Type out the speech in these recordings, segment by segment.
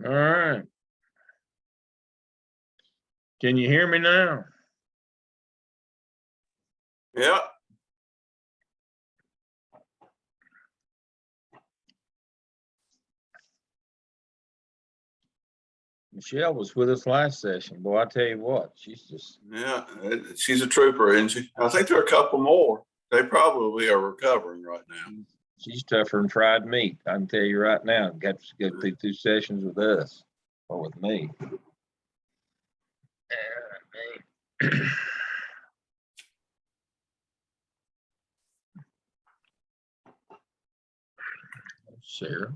All right. Can you hear me now? Yeah. Michelle was with us last session. Boy, I tell you what, she's She's a trooper, isn't she? I think there are a couple more. They probably are recovering right now. She's tougher than fried meat. I can tell you right now. Got to go through 2 sessions with us or with me. Sarah.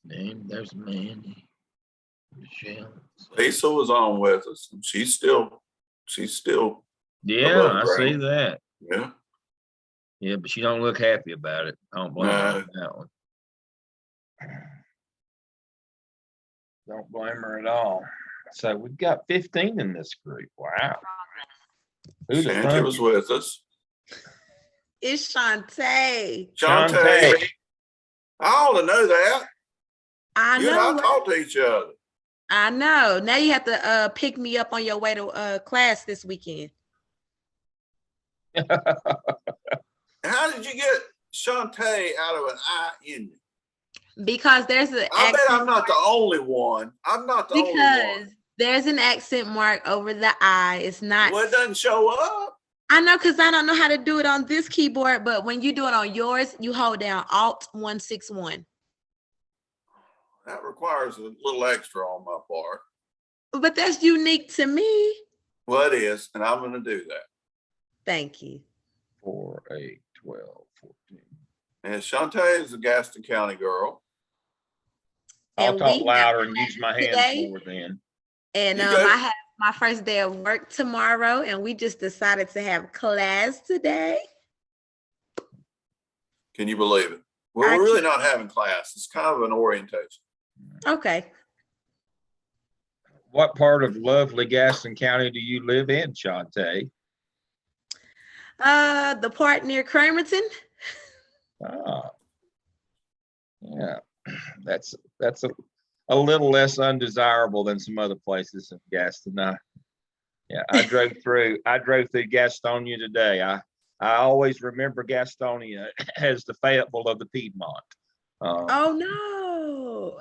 Name, there's Mandy. Michelle. Lisa was on with us. And she's still. Yeah, I see that. Yeah. Yeah, but she don't look happy about it. I don't blame her on that one. Don't blame her at all. So we've got 15 in this group. Wow. Shanty was with us. It's Shantae. Shantae. I ought to know that. I know. You and I talk to each other. I know. Now you have to pick me up on your way to class this weekend. How did you get Shantae out of an I in you? Because there's an I bet I'm not the only one. I'm not the only one. Because there's an accent mark over the I. It's not. Well, it doesn't show up. I know, because I don't know how to do it on this keyboard, but when you do it on yours, you hold down Alt 161. That requires a little extra on my part. But that's unique to me. Well, it is, and I'm going to do that. Thank you. 4, 8, 12, 14. And Shantae is a Gaston County girl. I'll talk louder and use my hands more then. And I have my first day of work tomorrow, and we just decided to have class today. Can you believe it? Well, we're really not having class. It's kind of an orientation. Okay. What part of lovely Gaston County do you live in, Shantae? The part near Cramerton. Ah, yeah, that's a little less undesirable than some other places in Gaston. I drove through Gastonia today. I always remember Gastonia as the Fayetteville of the Piedmont. Oh no.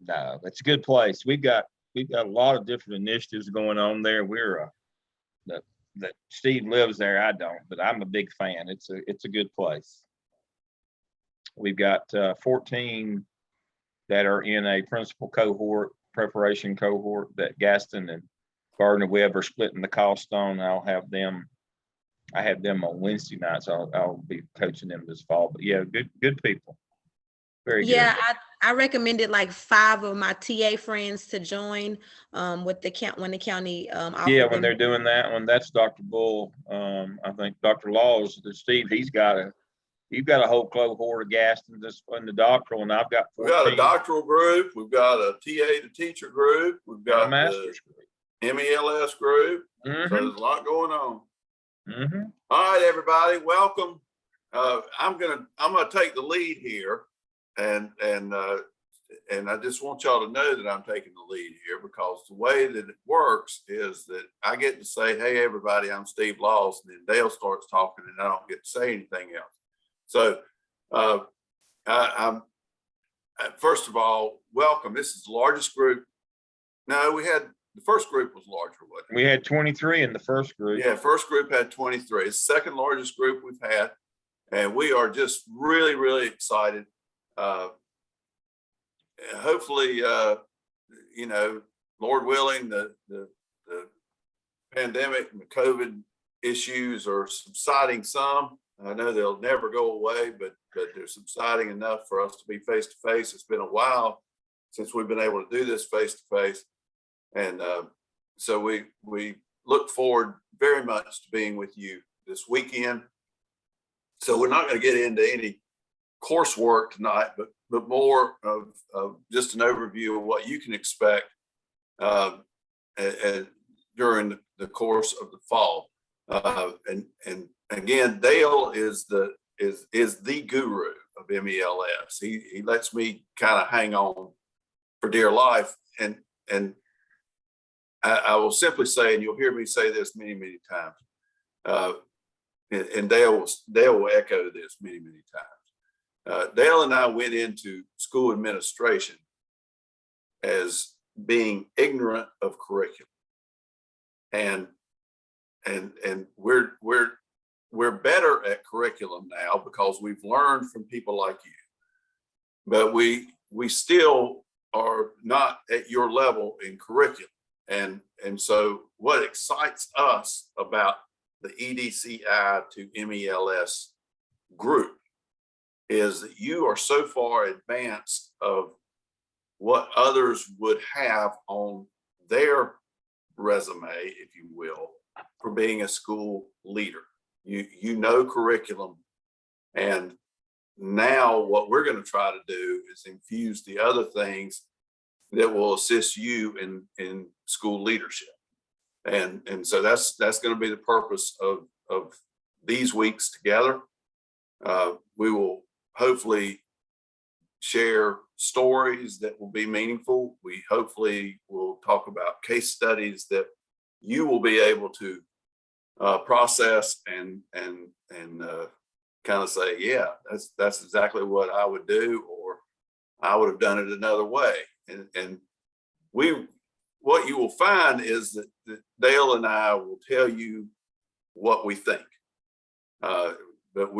No, it's a good place. We've got a lot of different initiatives going on there. We're that Steve lives there. I don't, but I'm a big fan. It's a good place. We've got 14 that are in a principal cohort, preparation cohort that Gaston and Gardner Webb are splitting the cost on. I have them on Wednesday nights. I'll be coaching them this fall. But yeah, good people. Very good. Yeah, I recommended like 5 of my TA friends to join with when the county when they're doing that one. That's Dr. Bull. I think Dr. Laws, Steve, you've got a whole cohort of Gaston just in the doctoral, and I've got 14. We've got a doctoral group, we've got a TA to teacher group, we've got a master's group, MELS group. Mm-hmm. So there's a lot going on. Mm-hmm. All right, everybody, welcome. I'm gonna take the lead here. And I just want y'all to know that I'm taking the lead here, because the way that it works is that I get to say, hey, everybody, I'm Steve Laws, and then Dale starts talking and I don't get to say anything else. So I'm first of all, welcome. This is the largest group. No, the first group was larger, wasn't it? We had 23 in the first group. Yeah, first group had 23. It's the second largest group we've had. And we are just really, really excited. Hopefully, Lord willing, the pandemic and the COVID issues are subsiding some. I know they'll never go away, but they're subsiding enough for us to be face to face. It's been a while since we've been able to do this face to face, and so we look forward very much to being with you this weekend. So we're not going to get into any coursework tonight, but more of just an overview of what you can expect during the course of the fall. And again, Dale is the guru MELS. He lets me kind of hang on for dear life. And I will simply say, and you'll hear me say this many, many times, and Dale will echo this many, many times. Dale and I went into school administration as being ignorant of curriculum, and we're better at curriculum now because we've learned from people like you, but we still are not at your level in curriculum. And so what excites us about the EDCI to MELS group is that you are so far advanced of what others would have on their resume, if you will, for being a school leader. You know curriculum, and now what we're going to try to do is infuse the other things that will assist you in school leadership. And so that's going to be the purpose of these weeks together. We will hopefully share stories that will be meaningful. We hopefully will talk about case studies that you will be able to process and kind of say, yeah, that's exactly what I would do, or I would have done it another way. And what you will find is that Dale and I will tell you what we think, but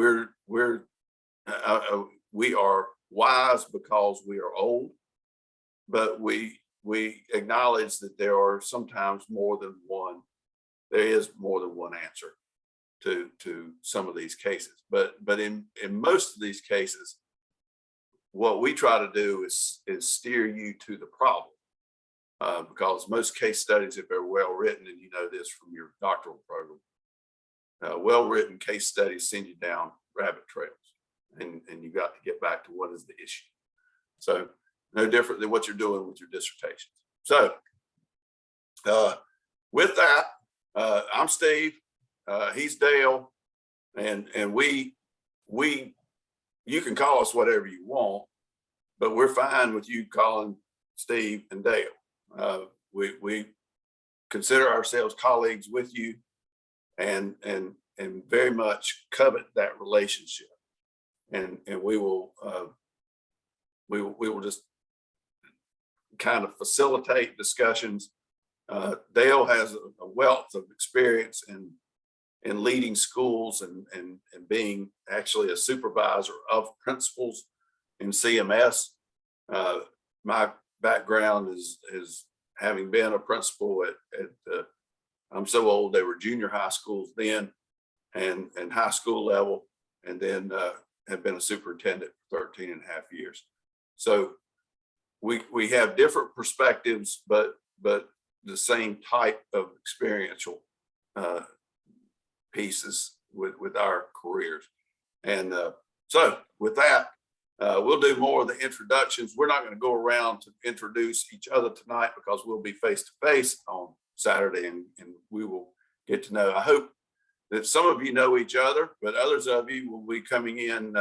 we are wise because we are old, but we acknowledge that there are sometimes there is more than one answer to some of these cases. But in most of these cases, what we try to do is steer you to the problem, because most case studies, if they're well written, and you know this from your doctoral program, well written case studies send you down rabbit trails, and you got to get back to what is the issue. So no different than what you're doing with your dissertations. So with that, I'm Steve, he's Dale, and you can call us whatever you want, but we're fine with you calling Steve and Dale. We consider ourselves colleagues with you, and very much covet that relationship. And we will just kind of facilitate discussions. Dale has a wealth of experience in leading schools and being actually a supervisor of principals in CMS. My background is having been a principal at I'm so old, they were junior high schools then, and high school level, and then have been a superintendent for 13 and a half years. So we have different perspectives, but the same type of experiential pieces with our careers. And so with that, we'll do more of the introductions. We're not going to go around to introduce each other tonight because we'll be face to face on Saturday, and we will get to know. I hope that some of you know each other, but others of you will be coming in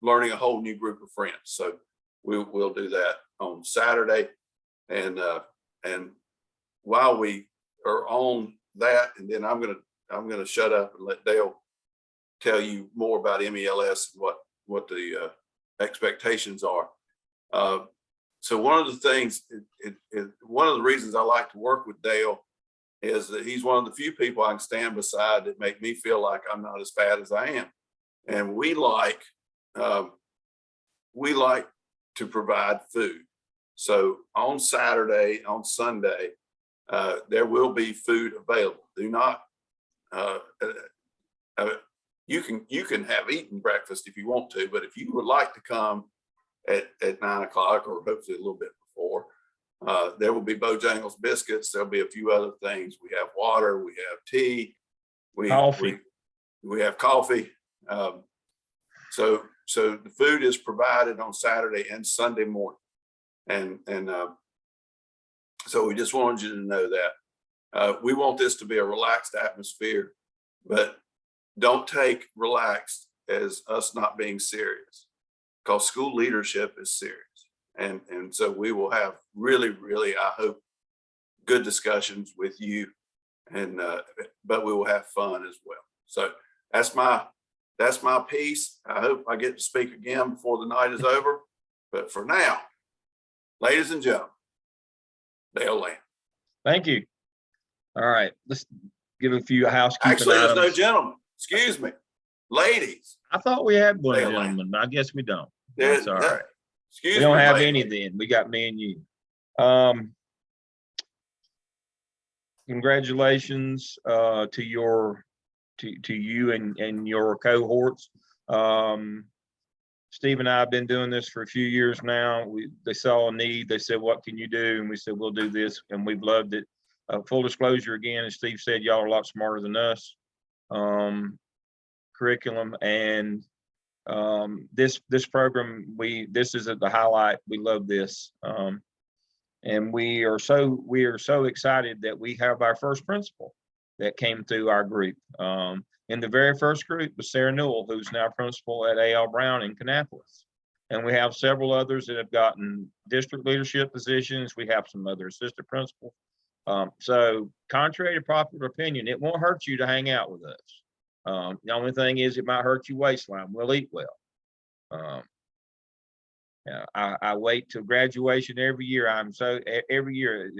learning a whole new group of friends. So we'll do that on Saturday. And while we are on that, and then I'm gonna shut up and let Dale tell you more about MELS and what the expectations are. So one of the things, one of the reasons I like to work with Dale is that he's one of the few people I can stand beside that make me feel like I'm not as fat as I am. And we like to provide food. So on Saturday, on Sunday, there will be food available. Do not, you can have eaten breakfast if you want to, but if you would like to come at 9 o'clock or hopefully a little bit before, there will be Bojangles biscuits. There'll be a few other things. We have water, we have tea, we have coffee. So the food is provided on Saturday and Sunday morning. And so we just wanted you to know that. We want this to be a relaxed atmosphere, but don't take relaxed as us not being serious, because school leadership is serious. And so we will have really, really, I hope, good discussions with you, and but we will have fun as well. So that's my piece. I hope I get to speak again before the night is over. But for now, ladies and gentlemen, Dale Lamb. Thank you. All right, let's give a few housekeeping Actually, there's no items. gentlemen. Excuse me, ladies. I thought we had one Dale Lamb. gentleman, but I guess we don't. Yeah, That's all right. Excuse We me. don't have lady. any then. We got me and you. Congratulations to you and your cohorts. Steve and I have been doing this for a few years now. They saw a need. They said, "What can you do?" And we said, "We'll do this," and we've loved it. Full disclosure, again, as Steve said, y'all are a lot smarter than us. Curriculum and this program, this is at the highlight. We love this, and we are so excited that we have our first principal that came through our group. In the very first group was Sarah Newell, who's now principal at A.L. Brown in Kannapolis. And we have several others that have gotten district leadership positions. We have some other assistant principals. So contrary to popular opinion, it won't hurt you to hang out with us. The only thing is it might hurt your waistline. We'll eat well. Yeah, I wait till graduation every year. Every year,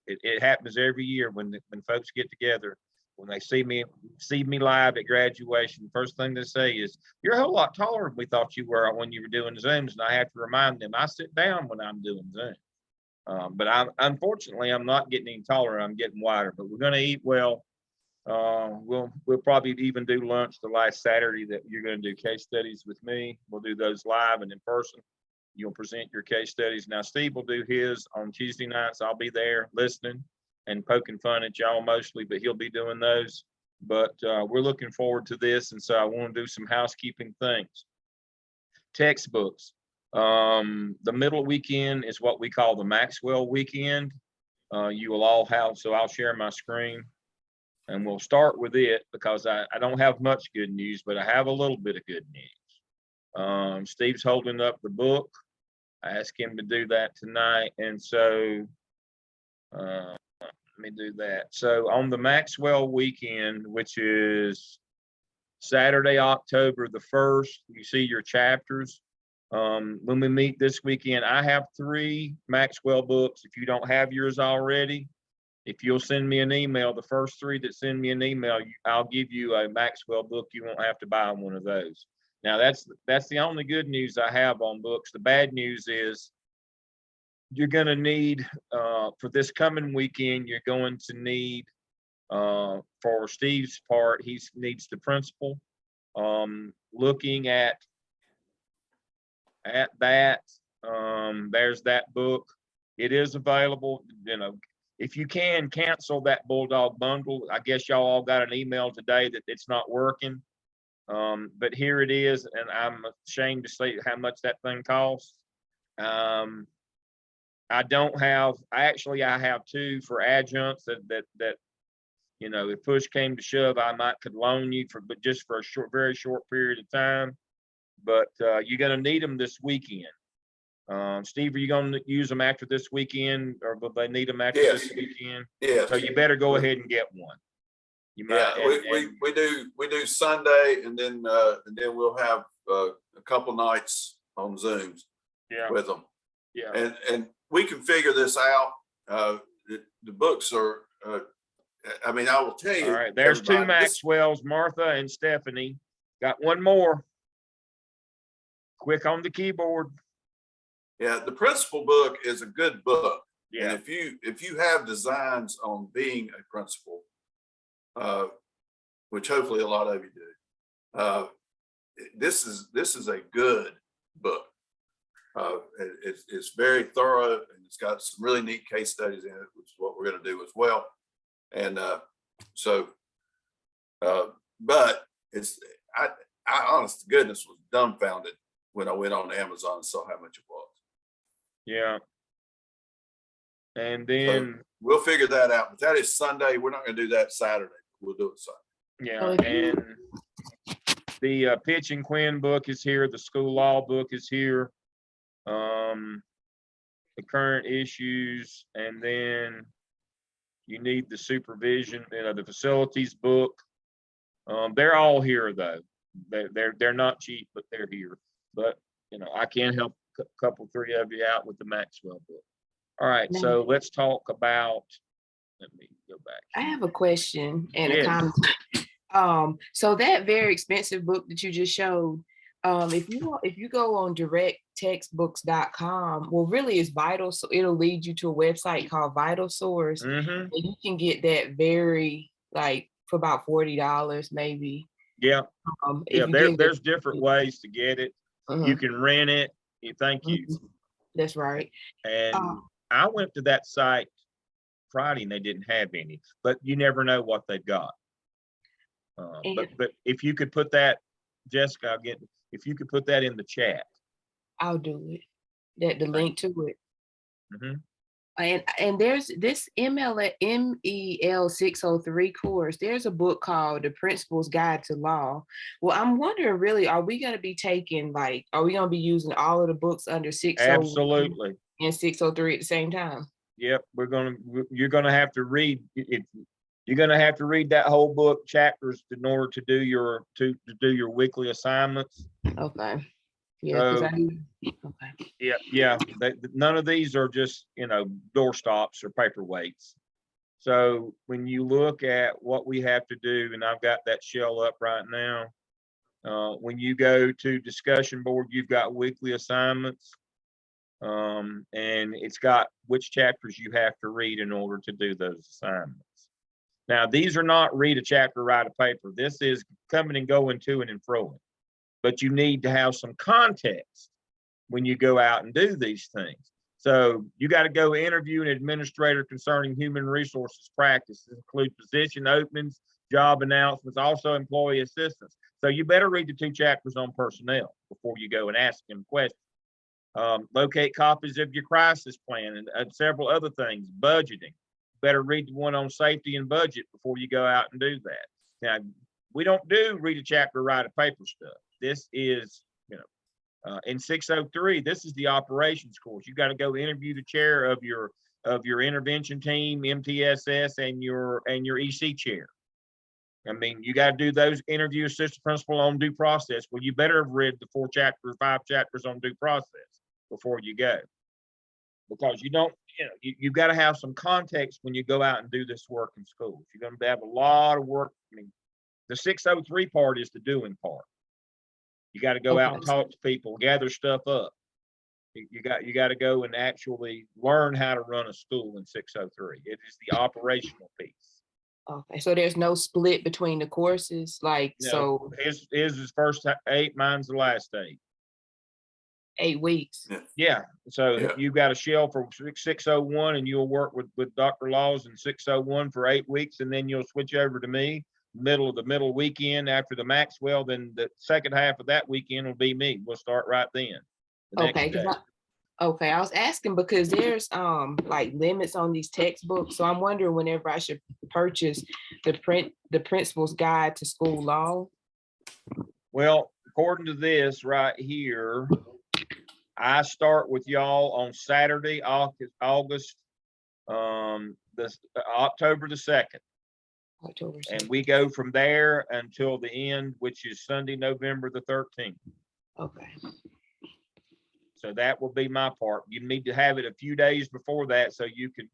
it happens every year when folks get together. When they see me live at graduation, first thing they say is, "You're a whole lot taller than we thought you were when you were doing Zooms." And I have to remind them, I sit down when I'm doing Zoom. But unfortunately, I'm not getting any taller. I'm getting wider. But we're going to eat well. We'll probably even do lunch the last Saturday that you're going to do case studies with me. We'll do those live and in person. You'll present your case studies. Now, Steve will do his on Tuesday nights. I'll be there listening and poking fun at y'all mostly, but he'll be doing those. But we're looking forward to this. And so I want to do some housekeeping things. Textbooks. The middle weekend is what we call the Maxwell weekend. You will all have, so I'll share my screen and we'll start with it because I don't have much good news, but I have a little bit of good news. Steve's holding up the book. I asked him to do that tonight. And so let me do that. So on the Maxwell weekend, which is Saturday, October the 1st, you see your chapters. When we meet this weekend, I have 3 Maxwell books. If you don't have yours already, if you'll send me an email, the first 3 that send me an email, I'll give you a Maxwell book. You won't have to buy one of those. Now, that's the only good news I have on books. The bad news is you're going to need, for this coming weekend, you're going to need, for Steve's part, he needs the principal. Looking at that, there's that book. It is available. If you can cancel that Bulldog bundle, I guess y'all all got an email today that it's not working. But here it is, and I'm ashamed to say how much that thing costs. I have 2 for adjuncts that if push came to shove, could loan you but just for a very short period of time. But you're going to need them this weekend. Steve, are you going to use them after this weekend, or will they need them after this weekend? Yes. So you better go ahead and get one. You might, we do Sunday, and then we'll have a couple nights on Zooms with them. Yeah, and we can figure this out. The books are. I will tell you. All right, there's 2 Maxwells, Martha and Stephanie. Got one more. Quick on the keyboard. Yeah, the principal book is a good book. Yeah. And if you have designs on being a principal, which hopefully a lot of you do, this is a good book. It's very thorough, and it's got some really neat case studies in it, which is what we're going to do as well. And but I honest to goodness was dumbfounded when I went on Amazon and saw how much it was. Yeah. And then we'll figure that out. But that is Sunday. We're not going to do that Saturday. We'll do it Sunday. Yeah. And The Pitch and Quinn book is here. The school law book is here. The current issues, and then you need the supervision, the facilities book. They're all here though. They're not cheap, but they're here. But I can help a couple, three of you out with the Maxwell book. All right, Now, so let's talk about. Let me go back. I have a question and a Yes. comment. So that very expensive book that you just showed, if you go on directtextbooks.com, well, really it's Vital, so it'll lead you to a website called Vital Source, Mm-hmm. and you can get that very for about $40 maybe. Yeah. If you There's different ways to get it. Uh-huh. You can rent it. Thank you. That's right. And I went to that site Friday and they didn't have any, but you never know what they've got. But if you could put that, Jessica, if you could put that in the chat. I'll do it. The link to it. Mm-hmm. And there's this MEL 603 course. There's a book called The Principal's Guide to Law. Well, I'm wondering, really, are we going to be taking are we going to be using all of the books under 601 Absolutely. and 603 at the same time? Yep, you're gonna have to read you're gonna have to read that whole book chapters in order to do your weekly assignments. Okay. Yeah. So, okay. Yeah. None of these are just doorstops or paperweights. So when you look at what we have to do, and I've got that shell up right now. When you go to discussion board, you've got weekly assignments. And it's got which chapters you have to read in order to do those assignments. Now, these are not read a chapter, write a paper. This is coming and going to and fro. But you need to have some context when you go out and do these things. So you got to go interview an administrator concerning human resources practices, include position openings, job announcements, also employee assistance. So you better read the 2 chapters on personnel before you go and ask him questions. Locate copies of your crisis plan and several other things, budgeting. Better read the one on safety and budget before you go out and do that. Now, we don't do read a chapter, write a paper stuff. This is, in 603, this is the operations course. You got to go interview the chair of your intervention team, MTSS, and your EC chair. I mean, you got to do those, interview assistant principal on due process. Well, you better have read the 4 chapters, 5 chapters on due process before you go, because you've got to have some context when you go out and do this work in schools. You're going to have a lot of work. I mean, the 603 part is the doing part. You got to go out and talk to people, gather stuff up. You got to go and actually learn how to run a school in 603. It is the operational piece. Okay, so there's no split between the courses, so his is first 8, mine's the last 8. 8 weeks. Yeah. So you've got a shell for 601, and you'll work with Dr. Laws in 601 for 8 weeks, and then you'll switch over to me middle weekend after the Maxwell. Then the second half of that weekend will be me. We'll start right then. Okay, I was asking because there's limits on these textbooks, so I'm wondering whenever I should purchase the Principal's Guide to School Law. Well, according to this right here, I start with y'all on Saturday, August, October the 2nd. And we go from there until the end, which is Sunday, November the 13th. Okay. So that will be my part. You need to have it a few days before that so you can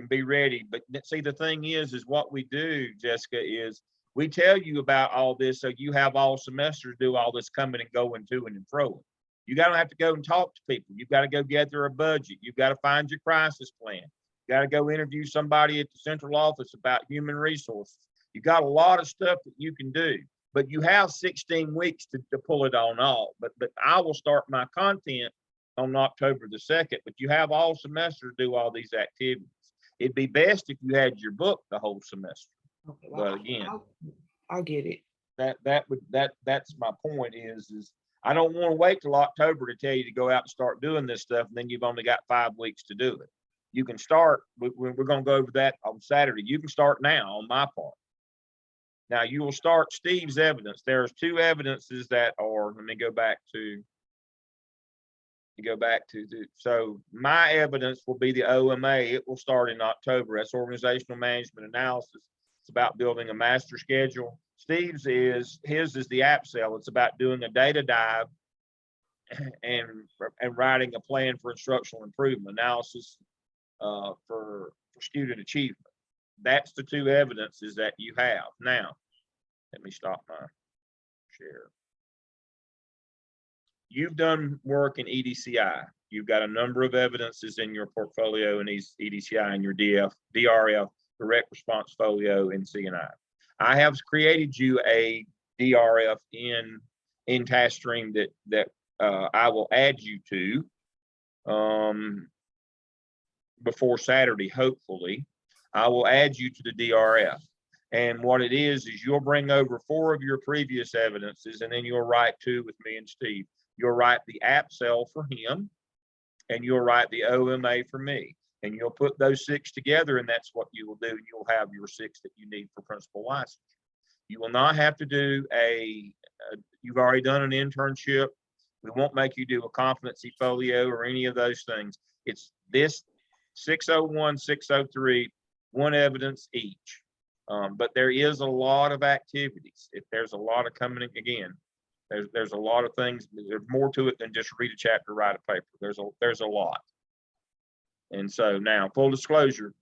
be ready. But see, the thing is what we do, Jessica, is we tell you about all this so you have all semesters do all this coming and going to and fro. You got to have to go and talk to people. You've got to go gather a budget. You've got to find your crisis plan. You got to go interview somebody at the central office about human resources. You got a lot of stuff that you can do, but you have 16 weeks to pull it on off. But I will start my content on October the 2nd, but you have all semester to do all these activities. It'd be best if you had your book the whole semester. Okay, well, but again, I'll get it. That's my point is I don't want to wait till October to tell you to go out and start doing this stuff, and then you've only got 5 weeks to do it. You can start. We're going to go over that on Saturday. You can start now on my part. Now you will start Steve's evidence. There's two evidences that are, let me go back to, so my evidence will be the OMA. It will start in October. That's organizational management analysis. It's about building a master schedule. Steve's his is the app cell. It's about doing a data dive and writing a plan for instructional improvement analysis for student achievement. That's the two evidences that you have. Now, let me stop my share. You've done work in EDCI. You've got a number of evidences in your portfolio in EDCI and your DRF, direct response folio in CNI. I have created you a DRF in task stream that I will add you to before Saturday, hopefully. I will add you to the DRF. And what it is you'll bring over 4 of your previous evidences, and then you'll write 2 with me and Steve. You'll write the app cell for him, and you'll write the OMA for me. And you'll put those 6 together, and that's what you will do. You'll have your 6 that you need for principal license. You will not have to do you've already done an internship. We won't make you do a competency folio or any of those things. It's this 601, 603, 1 evidence each. But there is a lot of activities. If there's a lot of coming again, there's a lot of things. There's more to it than just read a chapter, write a paper. There's a lot. And so now, full disclosure,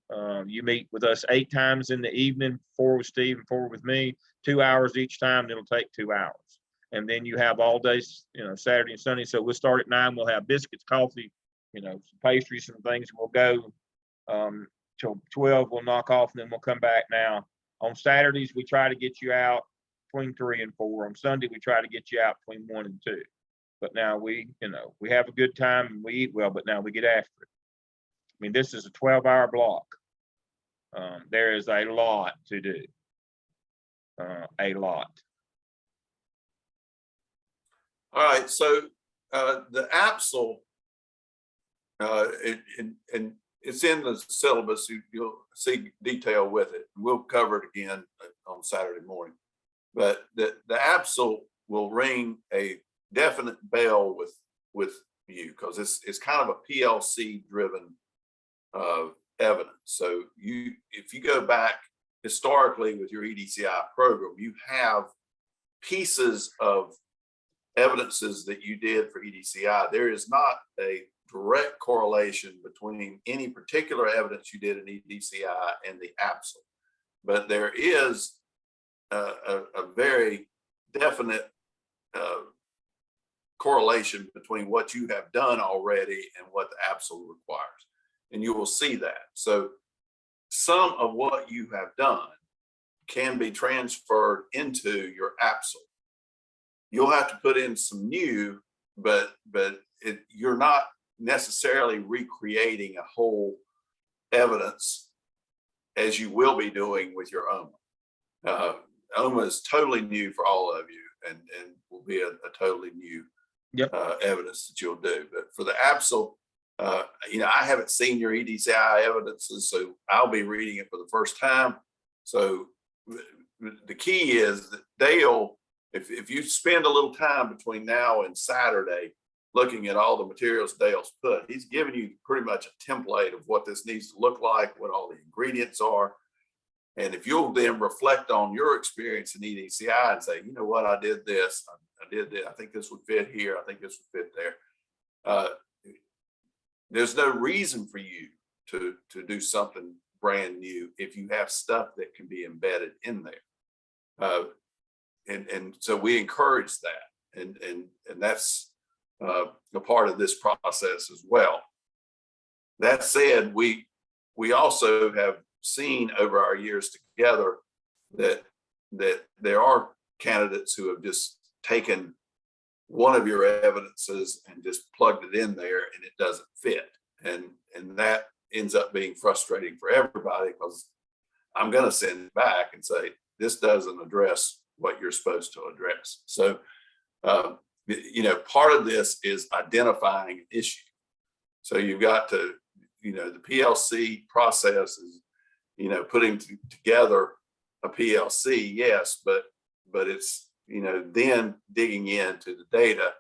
you meet with us 8 times in the evening, 4 with Steve and 4 with me, 2 hours each time. It'll take 2 hours. And then you have all days, Saturday and Sunday. So we'll start at 9. We'll have biscuits, coffee, some pastries, some things. We'll go till 12. We'll knock off, and then we'll come back. Now, on Saturdays, we try to get you out between 3 and 4. On Sunday, we try to get you out between 1 and 2. But now we have a good time and we eat well, but now we get after it. I mean, this is a 12-hour block. There is a lot to do. A lot. All right, so the APSL, and it's in the syllabus. You'll see detail with it. We'll cover it again on Saturday morning. But the APSL will ring a definite bell with you, because it's kind of a PLC driven evidence. So if you go back historically with your EDCI program, you have pieces of evidences that you did for EDCI. There is not a direct correlation between any particular evidence you did in EDCI and the APSL, but there is a very definite correlation between what you have done already and what the APSL requires, and you will see that. So some of what you have done can be transferred into your APSL. You'll have to put in some new, but you're not necessarily recreating a whole evidence as you will be doing with your OMA. OMA is totally new for all of you, and will be a totally new evidence that you'll do. But for the APSL, I haven't seen your EDCI evidences, so I'll be reading it for the first time. So the key is that Dale, if you spend a little time between now and Saturday looking at all the materials Dale's put, he's given you pretty much a template of what this needs to look like, what all the ingredients are. And if you'll then reflect on your experience in EDCI and say, you know what, I did this, I did that, I think this would fit here, I think this would fit there. There's no reason for you to do something brand new if you have stuff that can be embedded in there. And so we encourage that, and that's a part of this process as well. That said, we also have seen over our years together that there are candidates who have just taken one of your evidences and just plugged it in there, and it doesn't fit, and that ends up being frustrating for everybody, because I'm going to send it back and say this doesn't address what you're supposed to address. So part of this is identifying an issue. So you've got to, the PLC process is putting together a PLC, yes, but it's, then digging into the data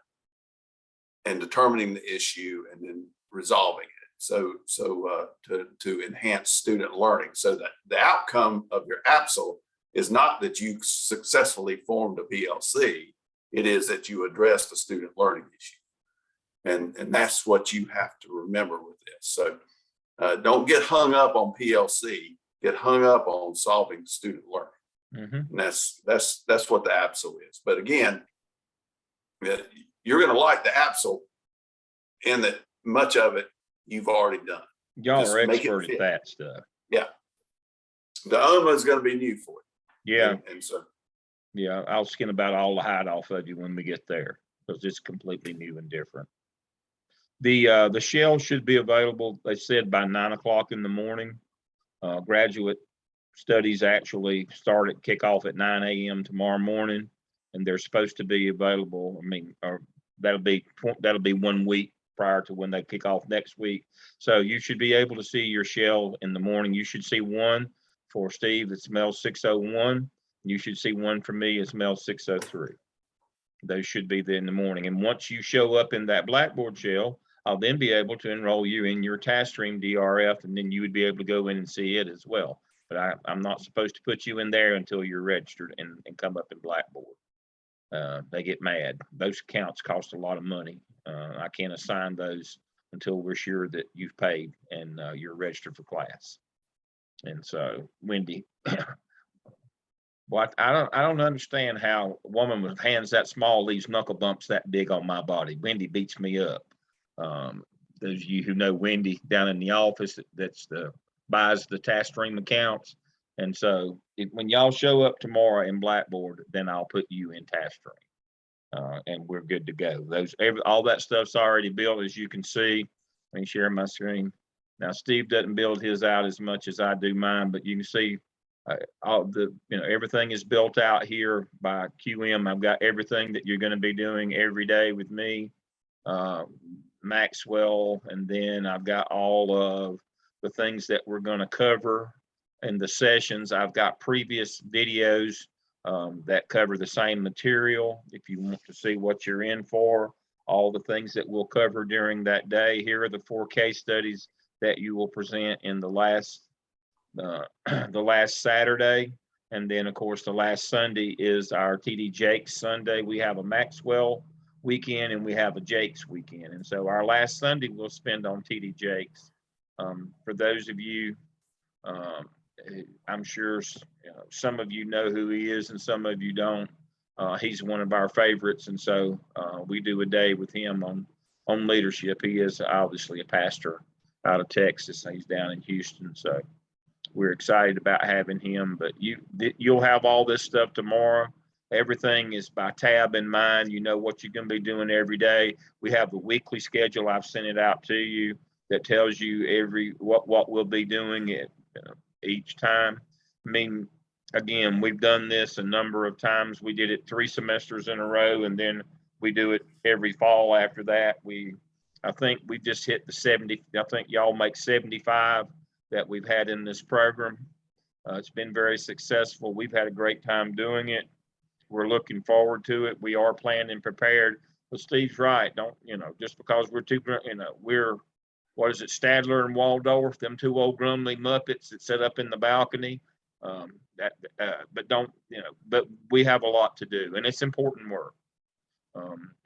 and determining the issue and then resolving it. So to enhance student learning, so that the outcome of your APSL is not that you successfully formed a PLC, it is that you addressed a student learning issue. And that's what you have to remember with this. So don't get hung up on PLC, get hung up on solving student learning. And that's what the APSL is. But again, you're going to like the APSL in that much of it you've already done. Y'all Just are make it expert fit. at that stuff. Yeah. The OMA is going to be new for you. Yeah. And so, Yeah. I'll skin about all the hide off of you when we get there, because it's completely new and different. The shell should be available, they said, by 9 o'clock in the morning. Graduate studies actually kick off at 9 a.m. tomorrow morning, and they're supposed to be available. That'll be 1 week prior to when they kick off next week. So you should be able to see your shell in the morning. You should see one for Steve that's Mels 601. You should see one for me as Mels 603. Those should be there in the morning. And once you show up in that Blackboard shell, I'll then be able to enroll you in your task stream DRF, and then you would be able to go in and see it as well. But I'm not supposed to put you in there until you're registered and come up in Blackboard. They get mad. Those accounts cost a lot of money. I can't assign those until we're sure that you've paid and you're registered for class. And so, Wendy, what I don't understand how a woman with hands that small leaves knuckle bumps that big on my body. Wendy beats me up. Those of you who know Wendy down in the office, that's buys the task stream accounts. And so when y'all show up tomorrow in Blackboard, then I'll put you in task stream. And we're good to go. All that stuff's already built, as you can see. Let me share my screen. Now, Steve doesn't build his out as much as I do mine, but you can see everything is built out here by QM. I've got everything that you're going to be doing every day with me, Maxwell, and then I've got all of the things that we're going to cover in the sessions. I've got previous videos that cover the same material. If you want to see what you're in for, all the things that we'll cover during that day. Here are the 4 case studies that you will present in the last Saturday. And then, of course, the last Sunday is our TD Jakes Sunday. We have a Maxwell weekend and we have a Jakes weekend. And so our last Sunday we'll spend on TD Jakes. For those of you, I'm sure some of you know who he is and some of you don't. He's one of our favorites. And so we do a day with him on leadership. He is obviously a pastor out of Texas. He's down in Houston. So we're excited about having him, but you'll have all this stuff tomorrow. Everything is by tab in mind. You know what you're going to be doing every day. We have the weekly schedule. I've sent it out to you that tells you what we'll be doing at each time. I mean, again, we've done this a number of times. We did it 3 semesters in a row, and then we do it every fall after that. I think we just hit the 70. I think y'all make 75 that we've had in this program. It's been very successful. We've had a great time doing it. We're looking forward to it. We are planned and prepared. But Steve's right. Don't, just because we're, what is it, Stadler and Waldorf, them 2 old grumbly Muppets that sit up in the balcony. But we have a lot to do, and it's important work.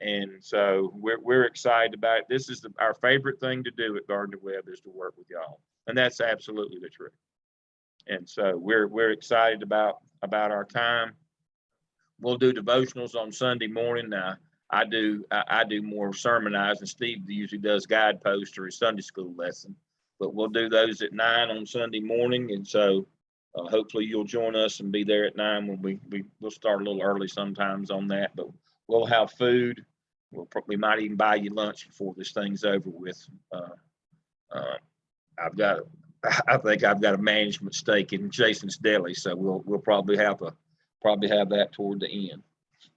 And so we're excited about it. This is our favorite thing to do at Gardner Webb, is to work with y'all. And that's absolutely the truth. And so we're excited about our time. We'll do devotionals on Sunday morning. Now, I do more sermonizing. Steve usually does guideposts or his Sunday school lesson, but we'll do those at 9 on Sunday morning. And so hopefully you'll join us and be there at 9 when we'll start a little early sometimes on that, but we'll have food. We might even buy you lunch before this thing's over with. I think I've got a management stake in Jason's Deli, so we'll probably have that toward the end.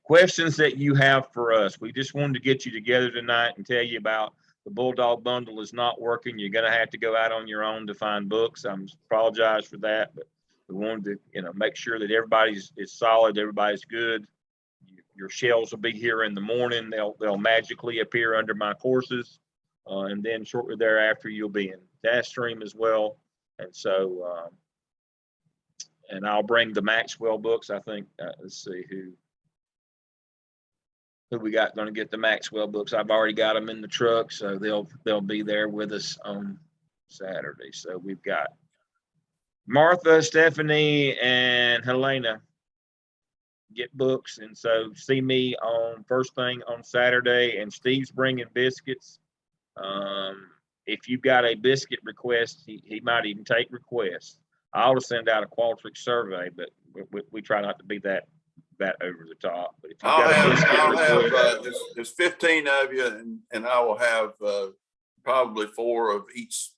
Questions that you have for us? We just wanted to get you together tonight and tell you about the Bulldog Bundle is not working. You're going to have to go out on your own to find books. I apologize for that, but We wanted to, make sure that everybody's is solid, everybody's good. Your shells will be here in the morning. They'll magically appear under my courses. And then shortly thereafter, you'll be in dash stream as well. And so, and I'll bring the Maxwell books. I think, let's see who we got going to get the Maxwell books. I've already got them in the truck, so they'll be there with us on Saturday. So we've got Martha, Stephanie, and Helena get books, and so see me on first thing on Saturday. And Steve's bringing biscuits. If you've got a biscuit request, he might even take requests. I ought to send out a Qualtrics survey, but we try not to be that over the top. But if you've got a biscuit request, there's 15 of you, and I will have probably 4 of each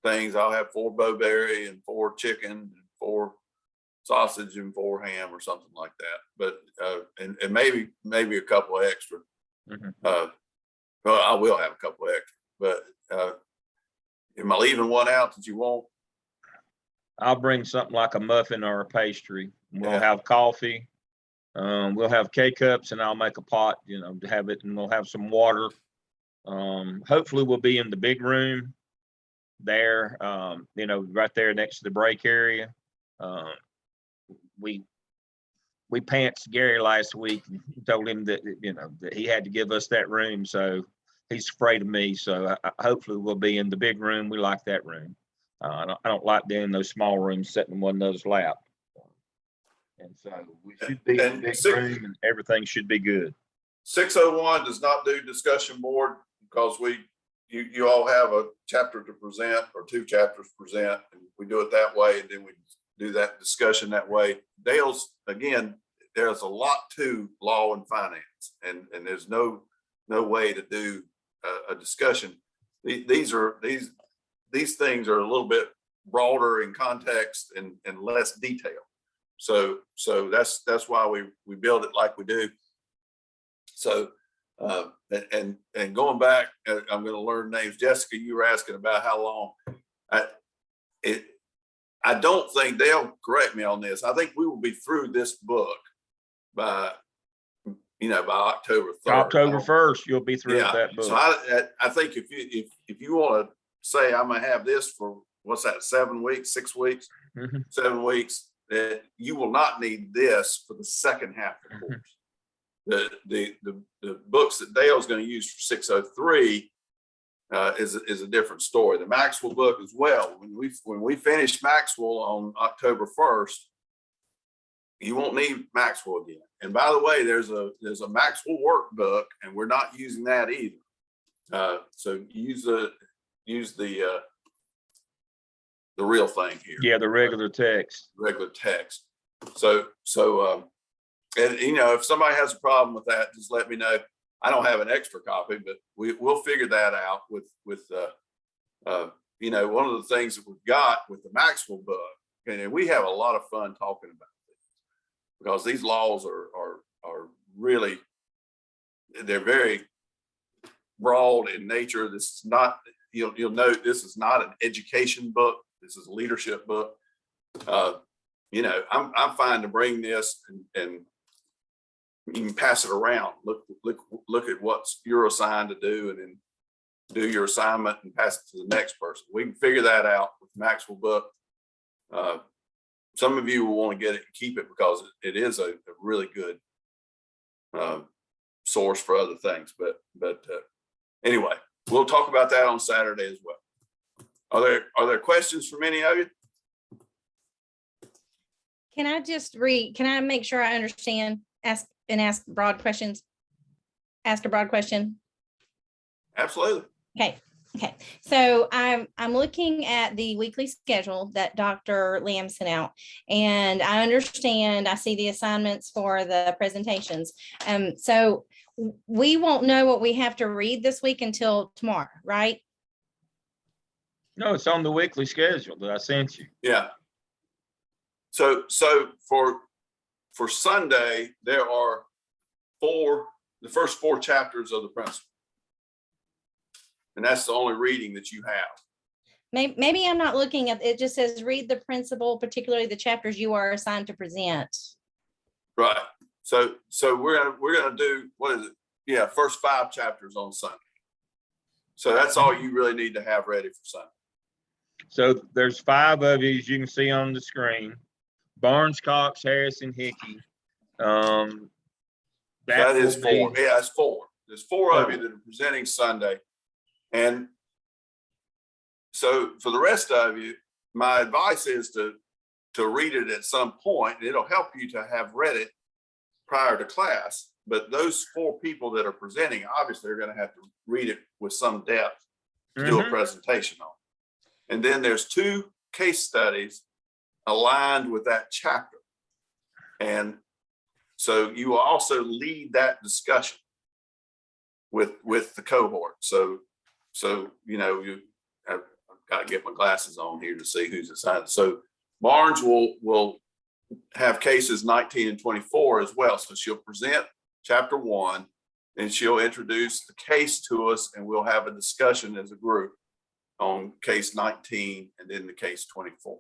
things. I'll have 4 bowberry and 4 chicken and 4 sausage and 4 ham or something like that. But and maybe a couple of extra. Mhm. Well, I will have a couple of extra. But am I leaving one out that you want? I'll bring something like a muffin or a pastry. We'll Yeah. have coffee. We'll have K-cups, and I'll make a pot, to have it, and we'll have some water. Hopefully we'll be in the big room there, right there next to the break area. We pantsed Gary last week and told him that, that he had to give us that room. So he's afraid of me. So hopefully we'll be in the big room. We like that room. I don't like being in those small rooms sitting in one another's lap. And so we should be in the big room, and everything should be good. 601 does not do discussion board because you all have a chapter to present or 2 chapters to present, and we do it that way, and then we do that discussion that way. Dale's, again, there's a lot to law and finance, and there's no way to do a discussion. These things are a little bit broader in context and less detail. So that's why we build it like we do. So and going back, I'm going to learn names. Jessica, you were asking about how long. I don't think, they'll correct me on this, I think we will be through this book by October 3rd. October 1st, you'll be through with that book. So I think if you want to say I'm gonna have this for, what's that, 7 weeks, 6 weeks, Mhm. 7 weeks, that you will not need this for the second half of the course. The books that Dale's going to use for 603 is a different story. The Maxwell book as well. When we finish Maxwell on October 1st, you won't need Maxwell again. And by the way, there's a Maxwell workbook, and we're not using that either. So use the real thing here. Yeah, the regular text. Regular text. So and if somebody has a problem with that, just let me know. I don't have an extra copy, but we'll figure that out with one of the things that we've got with the Maxwell book, and we have a lot of fun talking about this because these laws are really, they're very broad in nature. This is not, you'll note, this is not an education book. This is a leadership book. I'm fine to bring this and you can pass it around. Look at what you're assigned to do, and then do your assignment and pass it to the next person. We can figure that out with the Maxwell book. Some of you will want to get it and keep it because it is a really good source for other things. But anyway, we'll talk about that on Saturday as well. Are there questions from any of you? Can I make sure I understand, ask broad questions? Ask a broad question. Absolutely. Okay. So I'm looking at the weekly schedule that Dr. Lamb sent out, and I understand, I see the assignments for the presentations. So we won't know what we have to read this week until tomorrow, right? No, it's on the weekly schedule that I sent you. Yeah. So for Sunday, there are the first 4 chapters of the principle. And that's the only reading that you have. maybe I'm not looking at, it just says read the principal, particularly the chapters you are assigned to present. Right. So we're gonna do, what is it? Yeah, first 5 chapters on Sunday. So that's all you really need to have ready for Sunday. So there's 5 of you, as you can see on the screen. Barnes, Cox, Harrison, Hickey. That is will 4. be- Yeah, it's 4. There's 4 of you that are presenting Sunday. And so for the rest of you, my advice is to read it at some point. It'll help you to have read it prior to class. But those 4 people that are presenting, obviously, are going to have to read it with some depth to do a presentation on. And then there's 2 case studies aligned with that chapter. And so you will also lead that discussion with the cohort. So I've got to get my glasses on here to see who's assigned. So Barnes will have cases 19 and 24 as well. So she'll present chapter 1, and she'll introduce the case to us, and we'll have a discussion as a group on case 19 and then the case 24.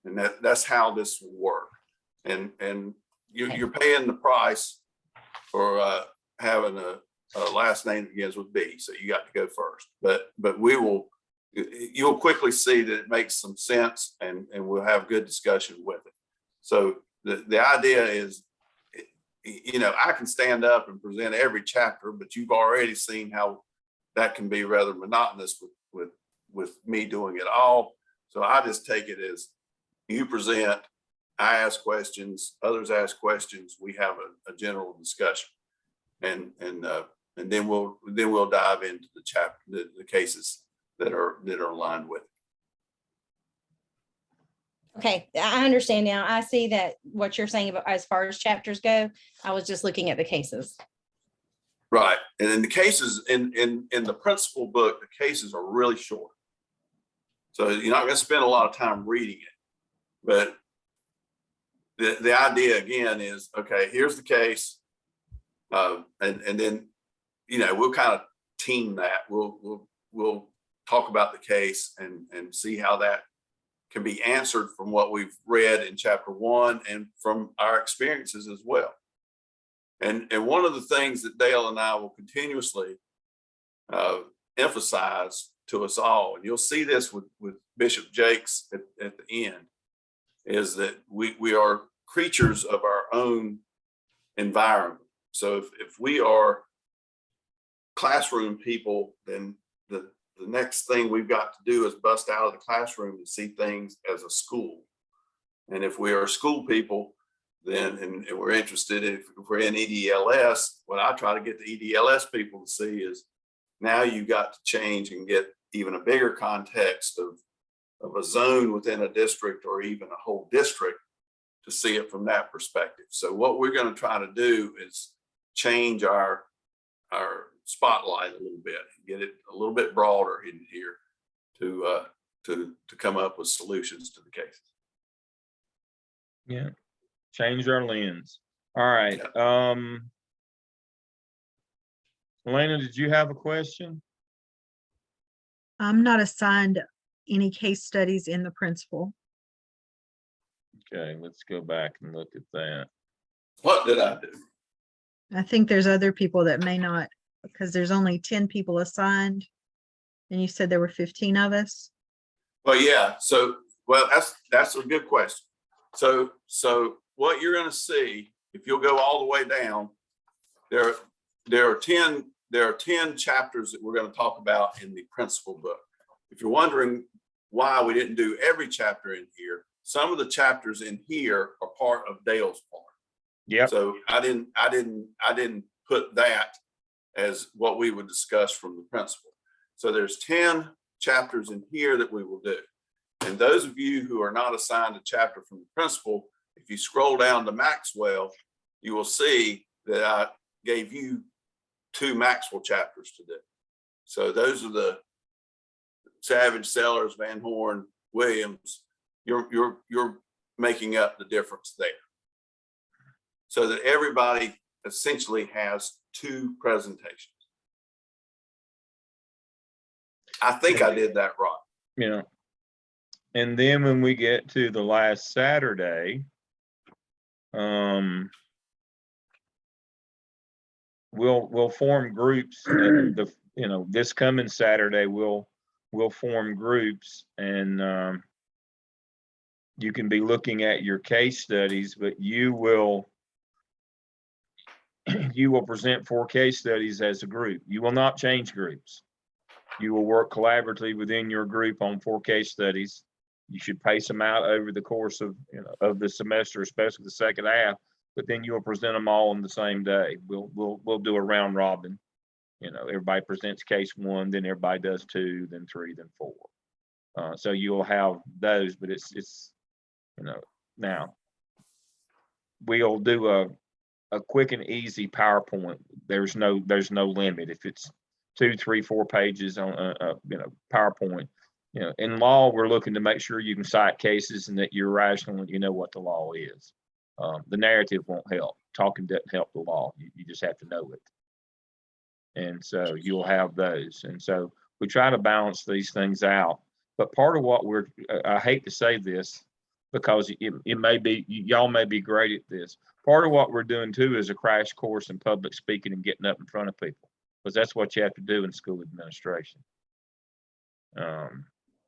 And that's how this will work. And you're paying the price for having a last name that begins with B. So you got to go first. But you'll quickly see that it makes some sense, and we'll have good discussion with it. So the idea is, I can stand up and present every chapter, but you've already seen how that can be rather monotonous with me doing it all. So I just take it as you present, I ask questions, others ask questions, we have a general discussion, and then we'll dive into the chapter, the cases that are aligned with it. Okay, I understand now. I see that what you're saying about as far as chapters go. I was just looking at the cases. Right. And in the cases in the principal book, the cases are really short. So you're not going to spend a lot of time reading it. But the idea again is, okay, here's the case. And then, we'll kind of team that. We'll talk about the case and see how that can be answered from what we've read in chapter 1 and from our experiences as well. And one of the things that Dale and I will continuously emphasize to us all, and you'll see this with Bishop Jakes at the end, is that we are creatures of our own environment. So if we are classroom people, then the next thing we've got to do is bust out of the classroom and see things as a school. And if we are school people, then and we're interested, if we're in EDLS, what I try to get the EDLS people to see is now you got to change and get even a bigger context of a zone within a district or even a whole district to see it from that perspective. So what we're going to try to do is change our spotlight a little bit, get it a little bit broader in here to come up with solutions to the cases. Yeah. Change our lens. All right. Yeah. Elena, did you have a question? I'm not assigned any case studies in the principal. Okay, let's go back and look at that. What did I do? I think there's other people that may not, because there's only 10 people assigned. And you said there were 15 of us. Well, yeah. So, that's a good question. So what you're going to see, if you'll go all the way down, there are 10 chapters that we're going to talk about in the principal book. If you're wondering why we didn't do every chapter in here, some of the chapters in here are part of Dale's part. Yeah. So I didn't put that as what we would discuss from the principal. So there's 10 chapters in here that we will do. And those of you who are not assigned a chapter from the principal, if you scroll down to Maxwell, you will see that I gave you 2 Maxwell chapters to do. So those are the Savage, Sellers, Van Horn, Williams. You're making up the difference there. So that everybody essentially has 2 presentations. I think I did that right. you know, and then when we get to the last Saturday, we'll form groups. This coming Saturday we'll form groups, and you can be looking at your case studies, but you will present 4 case studies as a group. You will not change groups. You will work collaboratively within your group on 4 case studies. You should pace them out over the course of the semester, especially the second half. But then you'll present them all on the same day. We'll do a round robin. Everybody presents case 1, then everybody does 2, then 3, then 4. So you'll have those, but it's now we'll do a quick and easy PowerPoint. There's no limit. If it's 2, 3, 4 pages on PowerPoint. In law, we're looking to make sure you can cite cases and that you're rational and you know what the law is. The narrative won't help. Talking doesn't help the law. You just have to know it. And so you'll have those. And so we try to balance these things out. But part of what I hate to say this because it may be, y'all may be great at this. Part of what we're doing too is a crash course in public speaking and getting up in front of people, because that's what you have to do in school administration.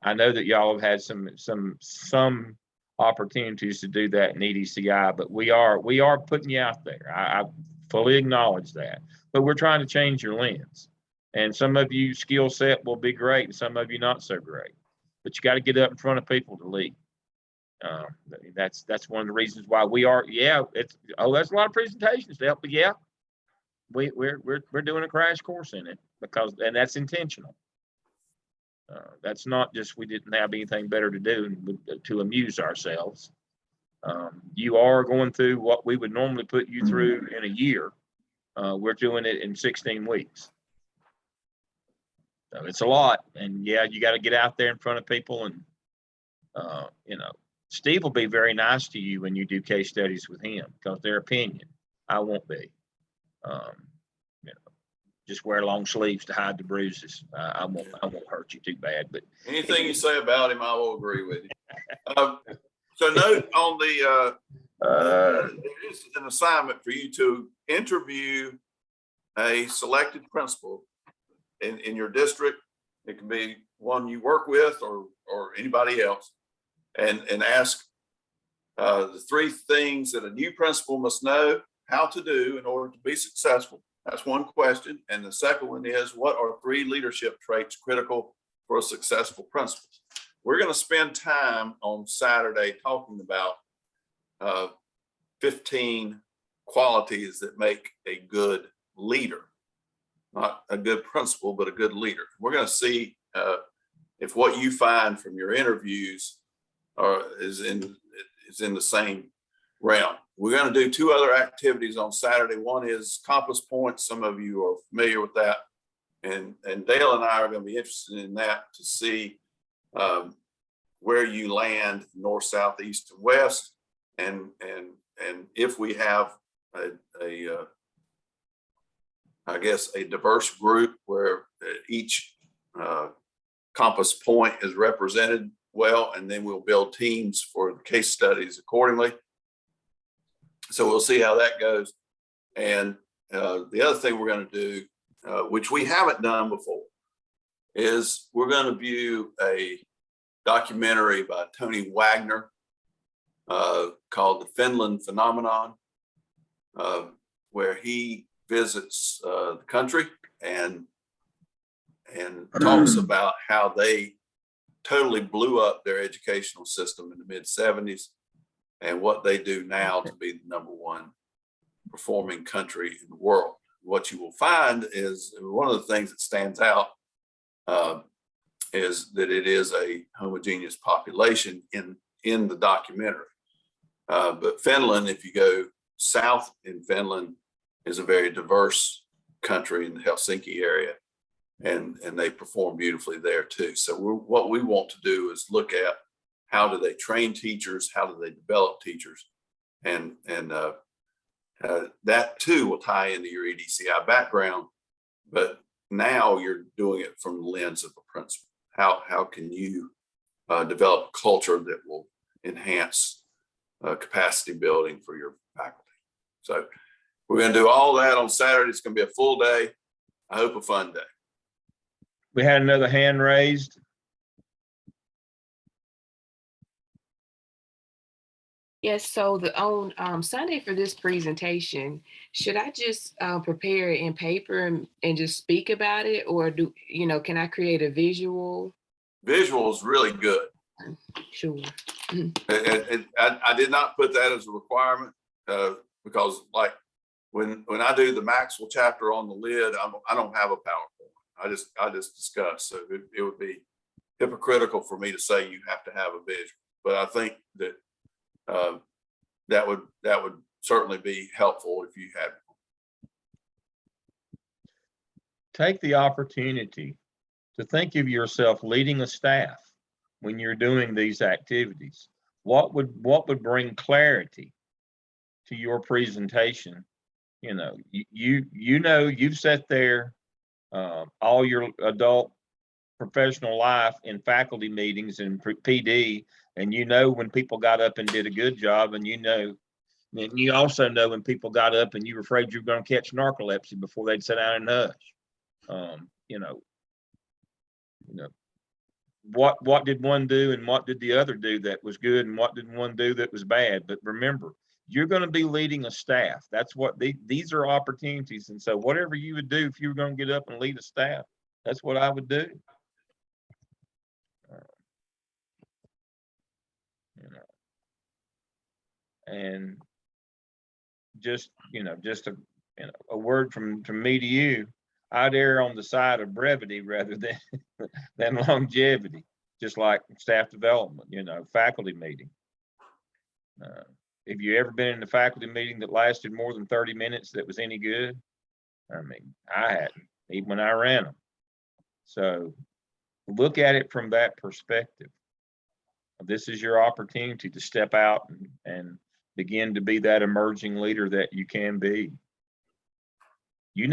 I know that y'all have had some opportunities to do that in EDCI, but we are putting you out there. I fully acknowledge that, but we're trying to change your lens. And some of you skill set will be great, and some of you not so great. But you got to get up in front of people to lead. That's one of the reasons why we are. Yeah, that's a lot of presentations to help. But yeah, we're doing a crash course in it and that's intentional. That's not just we didn't have anything better to do to amuse ourselves. You are going through what we would normally put you through in a year. We're doing it in 16 weeks. So it's a lot. And yeah, you got to get out there in front of people. And, Steve will be very nice to you when you do case studies with him because their opinion. I won't be. Just wear long sleeves to hide the bruises. I won't hurt you too bad. But anything you say about him, I will agree with you. So note on the there is an assignment for you to interview a selected principal in your district. It can be one you work with or anybody else, and ask the 3 things that a new principal must know how to do in order to be successful. That's one question. And the second one is, what are 3 leadership traits critical for a successful principal? We're going to spend time on Saturday talking about 15 qualities that make a good leader, not a good principal, but a good leader. We're going to see if what you find from your interviews is in the same realm. We're going to do 2 other activities on Saturday. One is compass points. Some of you are familiar with that. And Dale and I are going to be interested in that to see where you land north, south, east, and west. And if we have a diverse group where each compass point is represented well, and then we'll build teams for the case studies accordingly. So we'll see how that goes. And the other thing we're going to do, which we haven't done before, is we're going to view a documentary by Tony Wagner called The Finland Phenomenon, where he visits the country and talks about how they totally blew up their educational system in the mid-70s and what they do now to be the #1 performing country in the world. What you will find is one of the things that stands out is that it is a homogeneous population in the documentary. But Finland, if you go south in Finland, is a very diverse country in the Helsinki area, and they perform beautifully there too. So what we want to do is look at how do they train teachers, how do they develop teachers, and that too will tie into your EDCI background, but now you're doing it from the lens of a principal. How can you develop a culture that will enhance capacity building for your faculty. So we're going to do all that on Saturday. It's going to be a full day. I hope a fun day. We had another hand raised. Yes, so on Sunday for this presentation, should I just prepare it in paper and just speak about it, or can I create a visual? Visual is really good. Sure. And I did not put that as a requirement because like when I do the Maxwell chapter on the lid, I don't have a PowerPoint. I just discuss. So it would be hypocritical for me to say you have to have a visual, but I think that that would certainly be helpful if you had. Take the opportunity to think of yourself leading a staff when you're doing these activities. What would bring clarity to your presentation? You've sat there all your adult professional life in faculty meetings and PD, and when people got up and did a good job, and you also know when people got up and you were afraid you were going to catch narcolepsy before they'd sit down and hush. What did one do and what did the other do that was good, and what did one do that was bad? But remember, you're going to be leading a staff. That's what these are opportunities. And so whatever you would do if you were going to get up and lead a staff, that's what I would do. And just a word from me to you, I'd err on the side of brevity rather than longevity, just like staff development, faculty meeting. Have you ever been in a faculty meeting that lasted more than 30 minutes that was any good? I mean, I hadn't, even when I ran them. So look at it from that perspective. This is your opportunity to step out and begin to be that emerging leader that you can be.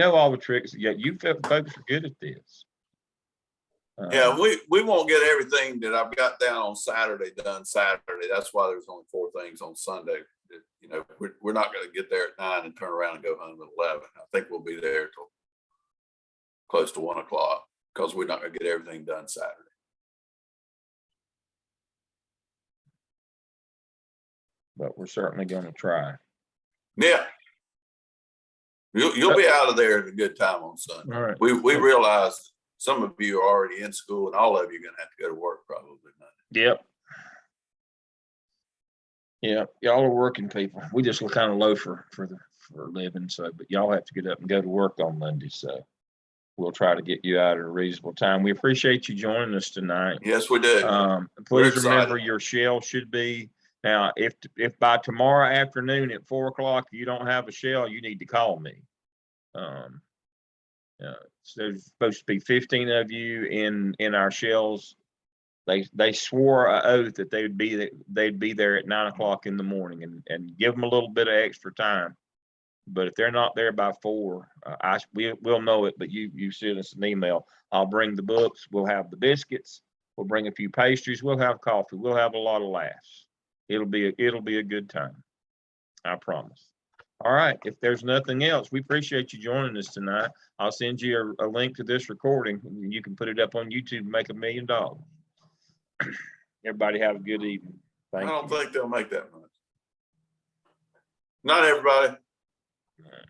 All the tricks. Yeah, you folks are good at this. Yeah, we won't get everything that I've got down on Saturday done Saturday. That's why there's only 4 things on Sunday. We're not going to get there at 9 and turn around and go home at 11. I think we'll be there till close to 1 o'clock because we're not going to get everything done Saturday. But we're certainly going to try. Yeah. You'll be out of there at a good time on Sunday. All right. We realize some of you are already in school and all of you are going to have to go to work probably Monday. Yep. Yeah, y'all are working people. We just look kind of low for a living. So, but y'all have to get up and go to work on Monday. So we'll try to get you out at a reasonable time. We appreciate you joining us tonight. Yes, we do. Please remember your shell should be now. If by tomorrow afternoon at 4 o'clock you don't have a shell, you need to call me. So there's supposed to be 15 of you in our shells. They swore an oath that they'd be there at 9 o'clock in the morning, and give them a little bit of extra time. But if they're not there by 4, we'll know it. But you send us an email. I'll bring the books. We'll have the biscuits. We'll bring a few pastries. We'll have coffee. We'll have a lot of laughs. It'll be a good time. I promise. All right. If there's nothing else, we appreciate you joining us tonight. I'll send you a link to this recording. You can put it up on YouTube and make $1 million. Everybody have a good evening. I don't think they'll make that much. Not everybody.